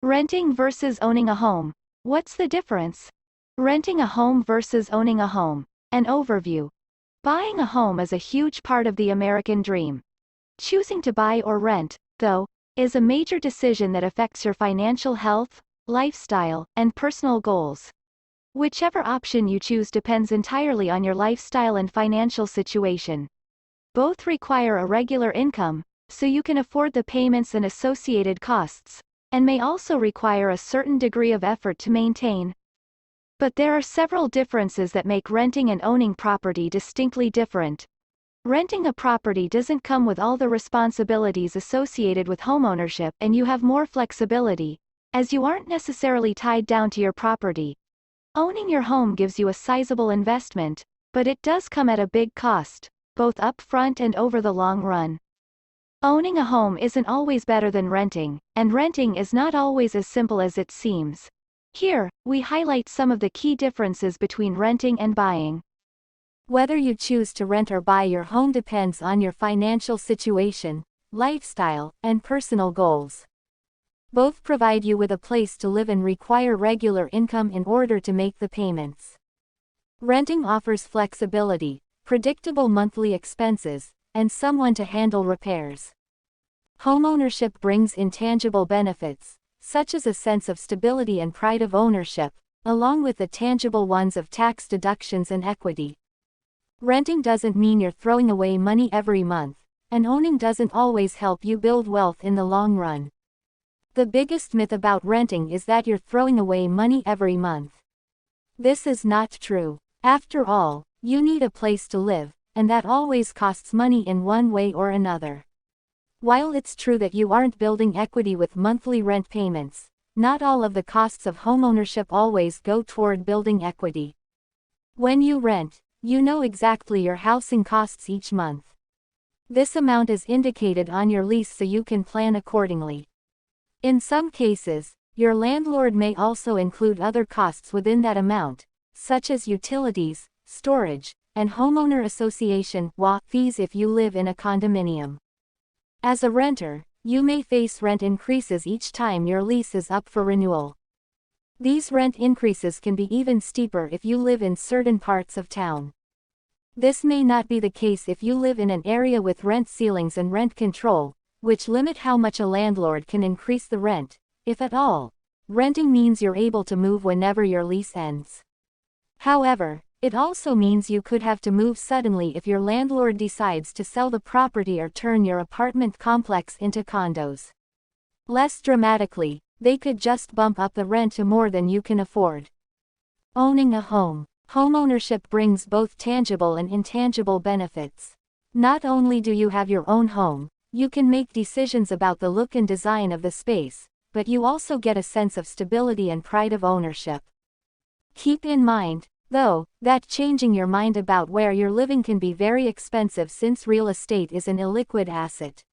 Renting versus owning a home. What's the difference? Renting a home versus owning a home. An overview. Buying a home is a huge part of the American dream. Choosing to buy or rent, though, is a major decision that affects your financial health, lifestyle, and personal goals. Whichever option you choose depends entirely on your lifestyle and financial situation. Both require a regular income, so you can afford the payments and associated costs, and may also require a certain degree of effort to maintain. But there are several differences that make renting and owning property distinctly different. Renting a property doesn't come with all the responsibilities associated with homeownership, and you have more flexibility, as you aren't necessarily tied down to your property. Owning your home gives you a sizable investment, but it does come at a big cost, both upfront and over the long run. Owning a home isn't always better than renting, and renting is not always as simple as it seems. Here, we highlight some of the key differences between renting and buying. Whether you choose to rent or buy your home depends on your financial situation, lifestyle, and personal goals. Both provide you with a place to live and require regular income in order to make the payments. Renting offers flexibility, predictable monthly expenses, and someone to handle repairs. Homeownership brings intangible benefits, such as a sense of stability and pride of ownership, along with the tangible ones of tax deductions and equity. Renting doesn't mean you're throwing away money every month, and owning doesn't always help you build wealth in the long run. The biggest myth about renting is that you're throwing away money every month. This is not true. After all, you need a place to live, and that always costs money in one way or another. While it's true that you aren't building equity with monthly rent payments, not all of the costs of homeownership always go toward building equity. When you rent, you know exactly your housing costs each month. This amount is indicated on your lease so you can plan accordingly. In some cases, your landlord may also include other costs within that amount, such as utilities, storage, and homeowner association (WA) fees if you live in a condominium. As a renter, you may face rent increases each time your lease is up for renewal. These rent increases can be even steeper if you live in certain parts of town. This may not be the case if you live in an area with rent ceilings and rent control, which limit how much a landlord can increase the rent, if at all. Renting means you're able to move whenever your lease ends. However, it also means you could have to move suddenly if your landlord decides to sell the property or turn your apartment complex into condos. Less dramatically, they could just bump up the rent to more than you can afford. Owning a home. Homeownership brings both tangible and intangible benefits. Not only do you have your own home, you can make decisions about the look and design of the space, but you also get a sense of stability and pride of ownership. Keep in mind, though, that changing your mind about where you're living can be very expensive since real estate is an illiquid asset.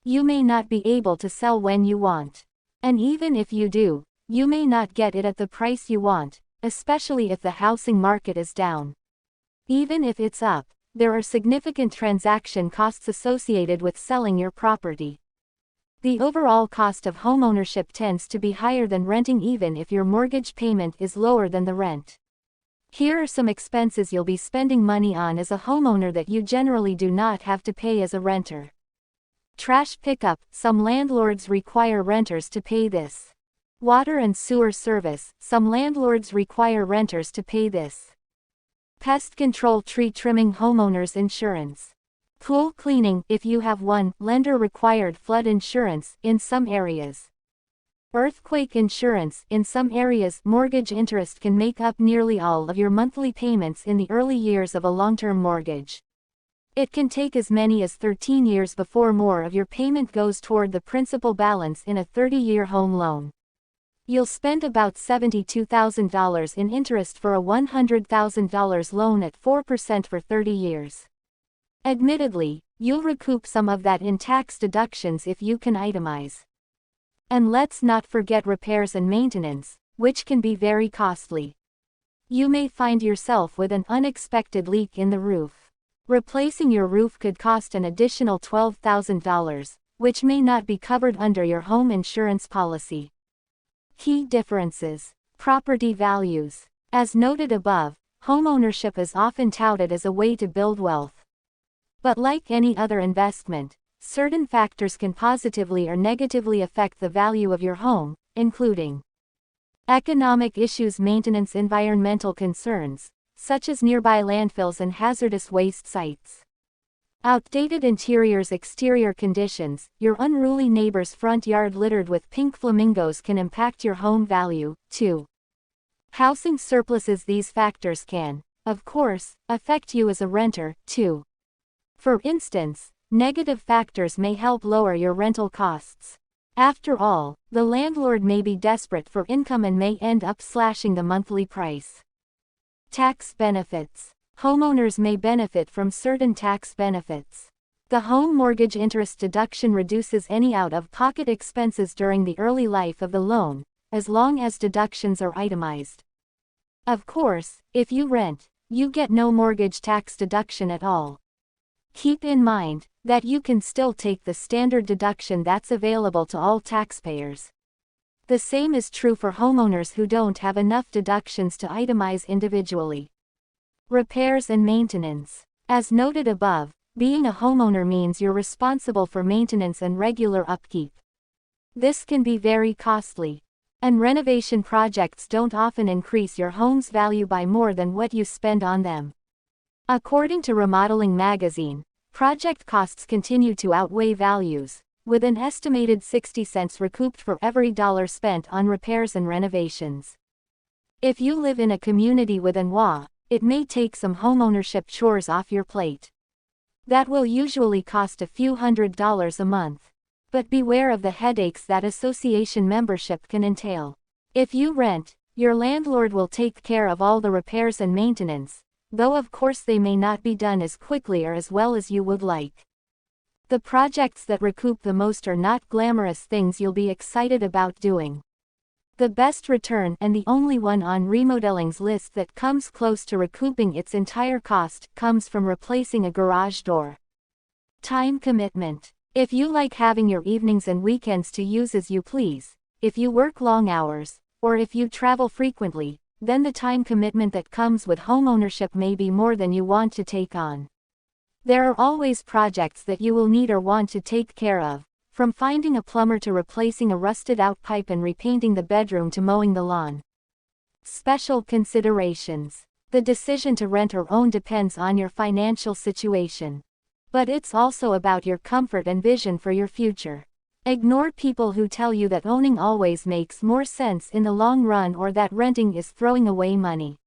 You may not be able to sell when you want. And even if you do, you may not get it at the price you want, especially if the housing market is down. Even if it's up, there are significant transaction costs associated with selling your property. The overall cost of homeownership tends to be higher than renting even if your mortgage payment is lower than the rent. Here are some expenses you'll be spending money on as a homeowner that you generally do not have to pay as a renter. Trash pickup. Some landlords require renters to pay this. Water and sewer service. Some landlords require renters to pay this. Pest control. Tree trimming. Homeowners insurance. Pool cleaning. If you have one, lender required flood insurance in some areas. Earthquake insurance. In some areas, mortgage interest can make up nearly all of your monthly payments in the early years of a long-term mortgage. It can take as many as 13 years before more of your payment goes toward the principal balance in a 30-year home loan. You'll spend about $72,000 in interest for a $100,000 loan at 4% for 30 years. Admittedly, you'll recoup some of that in tax deductions if you can itemize. And let's not forget repairs and maintenance, which can be very costly. You may find yourself with an unexpected leak in the roof. Replacing your roof could cost an additional $12,000, which may not be covered under your home insurance policy. Key differences. Property values. As noted above, homeownership is often touted as a way to build wealth. But like any other investment, certain factors can positively or negatively affect the value of your home, including economic issues, maintenance, environmental concerns, such as nearby landfills and hazardous waste sites, outdated interiors, exterior conditions. Your unruly neighbor's front yard littered with pink flamingos can impact your home value, too. Housing surpluses. These factors can, of course, affect you as a renter, too. For instance, negative factors may help lower your rental costs. After all, the landlord may be desperate for income and may end up slashing the monthly price. Tax benefits. Homeowners may benefit from certain tax benefits. The home mortgage interest deduction reduces any out-of-pocket expenses during the early life of the loan, as long as deductions are itemized. Of course, if you rent, you get no mortgage tax deduction at all. Keep in mind that you can still take the standard deduction that's available to all taxpayers. The same is true for homeowners who don't have enough deductions to itemize individually. Repairs and maintenance. As noted above, being a homeowner means you're responsible for maintenance and regular upkeep. This can be very costly, and renovation projects don't often increase your home's value by more than what you spend on them. According to Remodeling Magazine, project costs continue to outweigh values, with an estimated 60 cents recouped for every dollar spent on repairs and renovations. If you live in a community with AssetYogi, it may take some homeownership chores off your plate. That will usually cost a few $100s a month. But beware of the headaches that association membership can entail. If you rent, your landlord will take care of all the repairs and maintenance, though of course they may not be done as quickly or as well as you would like. The projects that recoup the most are not glamorous things you'll be excited about doing. The best return, and the only one on remodeling's list that comes close to recouping its entire cost, comes from replacing a garage door. Time commitment. If you like having your evenings and weekends to use as you please, if you work long hours, or if you travel frequently, then the time commitment that comes with homeownership may be more than you want to take on. There are always projects that you will need or want to take care of, from finding a plumber to replacing a rusted-out pipe and repainting the bedroom to mowing the lawn. Special considerations. The decision to rent or own depends on your financial situation. But it's also about your comfort and vision for your future. Ignore people who tell you that owning always makes more sense in the long run or that renting is throwing away money.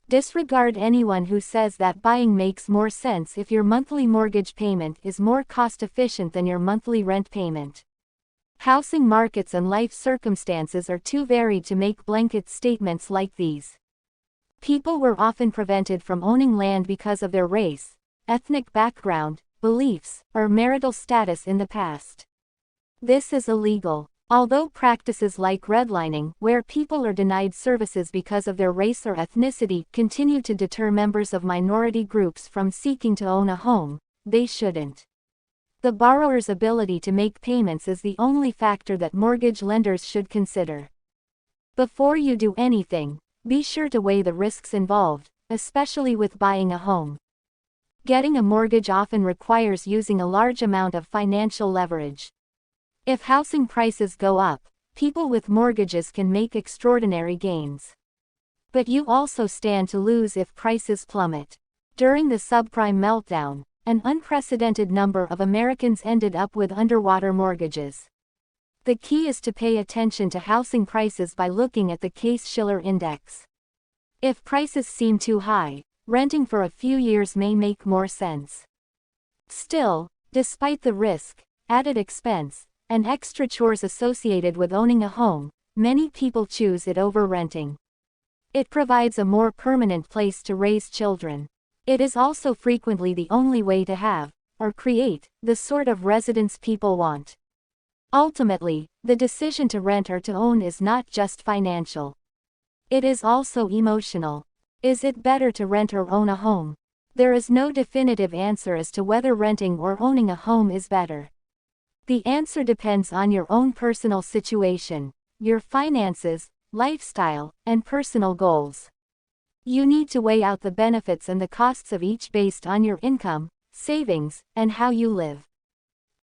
Disregard anyone who says that buying makes more sense if your monthly mortgage payment is more cost-efficient than your monthly rent payment. Housing markets and life circumstances are too varied to make blanket statements like these. People were often prevented from owning land because of their race, ethnic background, beliefs, or marital status in the past. This is illegal. Although practices like redlining, where people are denied services because of their race or ethnicity, continue to deter members of minority groups from seeking to own a home, they shouldn't. The borrower's ability to make payments is the only factor that mortgage lenders should consider. Before you do anything, be sure to weigh the risks involved, especially with buying a home. Getting a mortgage often requires using a large amount of financial leverage. If housing prices go up, people with mortgages can make extraordinary gains. But you also stand to lose if prices plummet. During the subprime meltdown, an unprecedented number of Americans ended up with underwater mortgages. The key is to pay attention to housing prices by looking at the Case-Shiller index. If prices seem too high, renting for a few years may make more sense. Still, despite the risk, added expense, and extra chores associated with owning a home, many people choose it over renting. It provides a more permanent place to raise children. It is also frequently the only way to have, or create, the sort of residence people want. Ultimately, the decision to rent or to own is not just financial. It is also emotional. Is it better to rent or own a home? There is no definitive answer as to whether renting or owning a home is better. The answer depends on your own personal situation, your finances, lifestyle, and personal goals. You need to weigh out the benefits and the costs of each based on your income, savings, and how you live.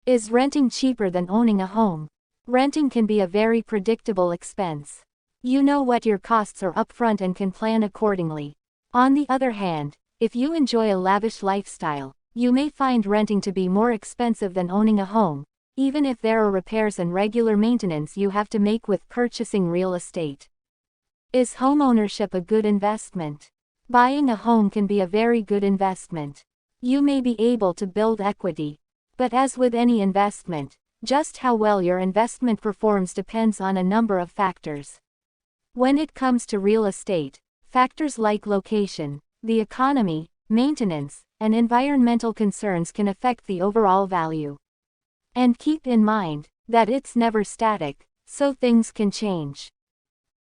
Is renting cheaper than owning a home? Renting can be a very predictable expense. You know what your costs are upfront and can plan accordingly. On the other hand, if you enjoy a lavish lifestyle, you may find renting to be more expensive than owning a home, even if there are repairs and regular maintenance you have to make with purchasing real estate. Is homeownership a good investment? Buying a home can be a very good investment. You may be able to build equity. But as with any investment, just how well your investment performs depends on a number of factors. When it comes to real estate, factors like location, the economy, maintenance, and environmental concerns can affect the overall value. And keep in mind that it's never static, so things can change.